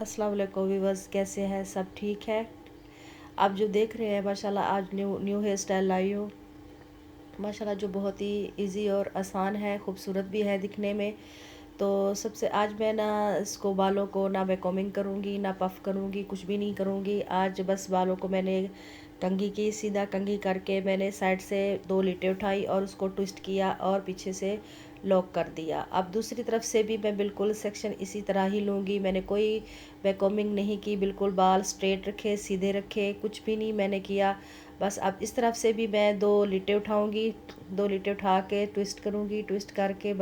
अस्सलाम वालेकुम व्यूअर्स, कैसे हैं? सब ठीक है। आप जो देख रहे हैं माशाल्लाह आज न्यू हेयर स्टाइल लाई हूँ माशाल्लाह, जो बहुत ही इजी और आसान है, खूबसूरत भी है दिखने में। तो सबसे आज मैं ना इसको बालों को ना मैं कॉमिंग करूँगी ना पफ़ करूँगी, कुछ भी नहीं करूँगी। आज बस बालों को मैंने कंघी की, सीधा कंघी करके मैंने साइड से 2 लीटें उठाई और उसको ट्विस्ट किया और पीछे से लॉक कर दिया। अब दूसरी तरफ से भी मैं बिल्कुल सेक्शन इसी तरह ही लूँगी। मैंने कोई कॉमिंग नहीं की, बिल्कुल बाल स्ट्रेट रखे, सीधे रखे, कुछ भी नहीं मैंने किया। बस अब इस तरफ से भी मैं 2 लीटें उठाऊँगी, 2 लीटें उठा के ट्विस्ट करूँगी, ट्विस्ट करके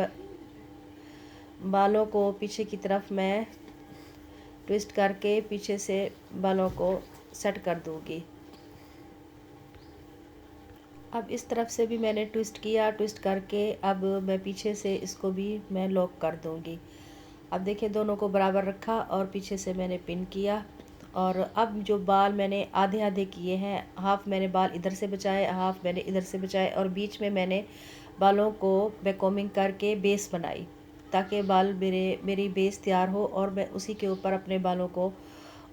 बालों को पीछे की तरफ मैं ट्विस्ट करके पीछे से बालों को सेट कर दूँगी। अब इस तरफ से भी मैंने ट्विस्ट किया, ट्विस्ट करके अब मैं पीछे से इसको भी मैं लॉक कर दूँगी। अब देखिए दोनों को बराबर रखा और पीछे से मैंने पिन किया। और अब जो बाल मैंने आधे आधे किए हैं, हाफ मैंने बाल इधर से बचाए, हाफ मैंने इधर से बचाए और बीच में मैंने बालों को बैककॉम्बिंग करके बेस बनाई, ताकि बाल मेरी बेस तैयार हो और मैं उसी के ऊपर अपने बालों को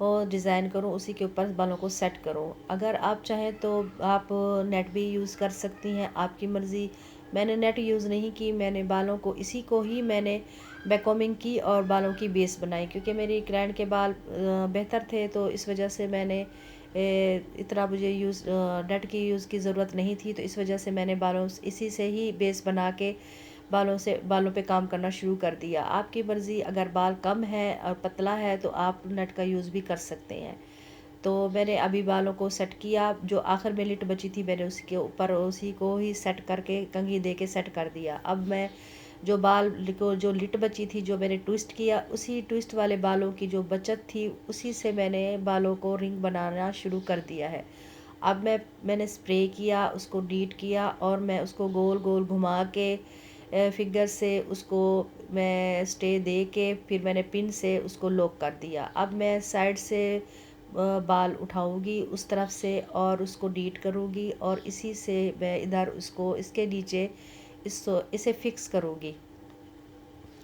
डिज़ाइन करूँ, उसी के ऊपर बालों को सेट करूँ। अगर आप चाहें तो आप नेट भी यूज़ कर सकती हैं, आपकी मर्ज़ी। मैंने नेट यूज़ नहीं की, मैंने बालों को इसी को ही मैंने बैककॉम्बिंग की और बालों की बेस बनाई, क्योंकि मेरी क्लाइंट के बाल बेहतर थे, तो इस वजह से मैंने इतना मुझे नेट की यूज़ की ज़रूरत नहीं थी, तो इस वजह से मैंने बालों इसी से ही बेस बना के बालों पे काम करना शुरू कर दिया। आपकी मर्ज़ी, अगर बाल कम है और पतला है तो आप नेट का यूज़ भी कर सकते हैं। तो मैंने अभी बालों को सेट किया, जो आखिर में लिट बची थी मैंने उसके ऊपर उसी को ही सेट करके कंघी दे के सेट कर दिया। अब मैं जो बाल को जो लिट बची थी, जो मैंने ट्विस्ट किया, उसी ट्विस्ट वाले बालों की जो बचत थी उसी से मैंने बालों को रिंग बनाना शुरू कर दिया है। अब मैंने स्प्रे किया, उसको नीट किया और मैं उसको गोल गोल घुमा के फिगर से उसको मैं स्टे दे के फिर मैंने पिन से उसको लॉक कर दिया। अब मैं साइड से बाल उठाऊंगी उस तरफ से और उसको नीट करूंगी और इसी से मैं इधर उसको इसके नीचे इसे फिक्स करूंगी।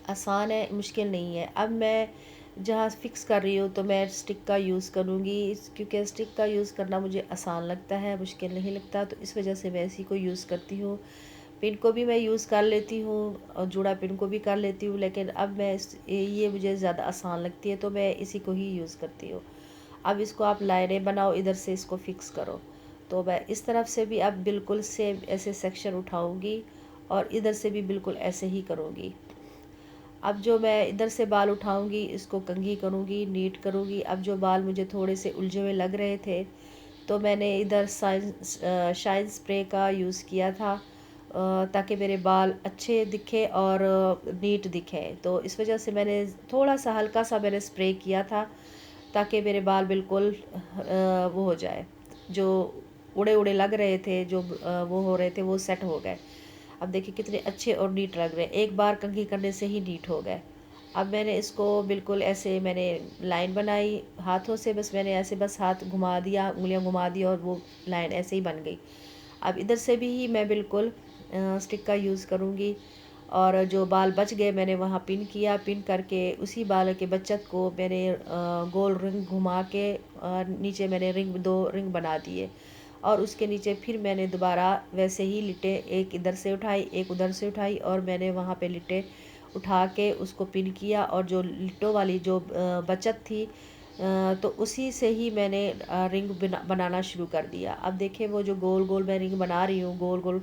आसान है, मुश्किल नहीं है। अब मैं जहाँ फिक्स कर रही हूँ तो मैं स्टिक का यूज़ करूँगी, क्योंकि स्टिक का यूज़ करना मुझे आसान लगता है, मुश्किल नहीं लगता, तो इस वजह से मैं इसी को यूज़ करती हूँ। पिन को भी मैं यूज़ कर लेती हूँ और जुड़ा पिन को भी कर लेती हूँ, लेकिन अब ये मुझे ज़्यादा आसान लगती है तो मैं इसी को ही यूज़ करती हूँ। अब इसको आप लाइनें बनाओ, इधर से इसको फिक्स करो। तो मैं इस तरफ से भी अब बिल्कुल सेम ऐसे सेक्शन उठाऊँगी और इधर से भी बिल्कुल ऐसे ही करूँगी। अब जो मैं इधर से बाल उठाऊंगी, इसको कंघी करूंगी, नीट करूंगी। अब जो बाल मुझे थोड़े से उलझे हुए लग रहे थे तो मैंने इधर शाइन स्प्रे का यूज़ किया था, ताकि मेरे बाल अच्छे दिखे और नीट दिखे। तो इस वजह से मैंने थोड़ा सा हल्का सा मैंने स्प्रे किया था, ताकि मेरे बाल बिल्कुल वो हो जाए, जो उड़े उड़े लग रहे थे, जो वो हो रहे थे, वो सेट हो गए। अब देखिए कितने अच्छे और नीट लग रहे हैं, एक बार कंघी करने से ही नीट हो गए। अब मैंने इसको बिल्कुल ऐसे मैंने लाइन बनाई हाथों से, बस मैंने ऐसे बस हाथ घुमा दिया, उंगलियां घुमा दी और वो लाइन ऐसे ही बन गई। अब इधर से भी ही मैं बिल्कुल स्टिक का यूज़ करूँगी और जो बाल बच गए मैंने वहाँ पिन किया, पिन करके उसी बाल के बचत को मैंने गोल रिंग घुमा के नीचे मैंने दो रिंग बना दिए और उसके नीचे फिर मैंने दोबारा वैसे ही लिटें एक इधर से उठाई, एक उधर से उठाई और मैंने वहाँ पे लिटें उठा के उसको पिन किया और जो लिटों वाली जो बचत थी तो उसी से ही मैंने रिंग बनाना शुरू कर दिया। अब देखिए वो जो गोल गोल मैं रिंग बना रही हूँ, गोल गोल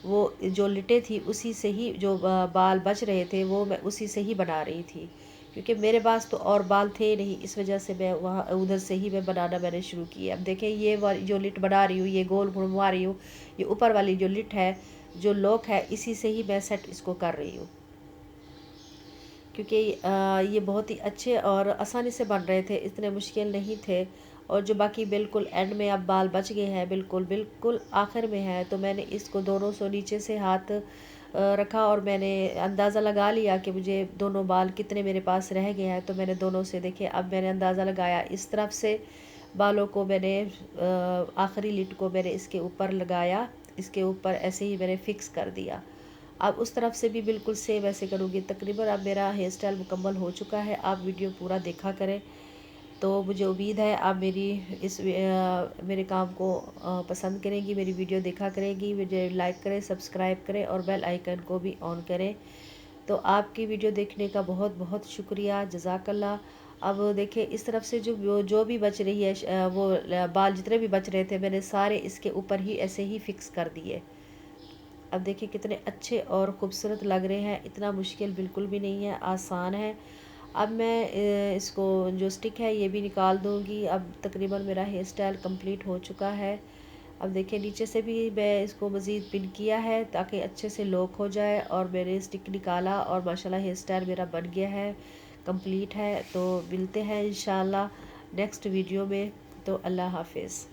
वो जो लिटें थी उसी से ही जो बाल बच रहे थे वो मैं उसी से ही बना रही थी, क्योंकि मेरे पास तो और बाल थे नहीं, इस वजह से मैं वहाँ उधर से ही मैं बनाना मैंने शुरू किया। अब देखें ये वाली जो लिट बना रही हूँ, ये गोल घुमा रही हूँ, ये ऊपर वाली जो लिट है, जो लॉक है, इसी से ही मैं सेट इसको कर रही हूँ, क्योंकि ये बहुत ही अच्छे और आसानी से बन रहे थे, इतने मुश्किल नहीं थे। और जो बाकी बिल्कुल एंड में अब बाल बच गए हैं, बिल्कुल बिल्कुल आखिर में है, तो मैंने इसको दोनों सौ नीचे से हाथ रखा और मैंने अंदाज़ा लगा लिया कि मुझे दोनों बाल कितने मेरे पास रह गए हैं, तो मैंने दोनों से देखे, अब मैंने अंदाज़ा लगाया, इस तरफ से बालों को मैंने आखिरी लिट को मैंने इसके ऊपर लगाया, इसके ऊपर ऐसे ही मैंने फ़िक्स कर दिया। अब उस तरफ से भी बिल्कुल सेम ऐसे करूँगी। तकरीबन अब मेरा हेयर स्टाइल मुकम्मल हो चुका है। आप वीडियो पूरा देखा करें। तो मुझे उम्मीद है आप मेरे काम को पसंद करेंगी, मेरी वीडियो देखा करेंगी। मुझे लाइक करें, सब्सक्राइब करें और बेल आइकन को भी ऑन करें। तो आपकी वीडियो देखने का बहुत बहुत शुक्रिया, जज़ाकल्लाह। अब देखिए इस तरफ से जो भी बच रही है वो बाल जितने भी बच रहे थे मैंने सारे इसके ऊपर ही ऐसे ही फिक्स कर दिए। अब देखिए कितने अच्छे और ख़ूबसूरत लग रहे हैं। इतना मुश्किल बिल्कुल भी नहीं है, आसान है। अब मैं इसको जो स्टिक है ये भी निकाल दूँगी। अब तकरीबन मेरा हेयर स्टाइल कंप्लीट हो चुका है। अब देखिए नीचे से भी मैं इसको मज़ीद पिन किया है ताकि अच्छे से लॉक हो जाए, और मैंने स्टिक निकाला और माशाल्लाह हेयर स्टाइल मेरा बन गया है, कंप्लीट है। तो मिलते हैं इंशाल्लाह नेक्स्ट वीडियो में। तो अल्लाह हाफिज़।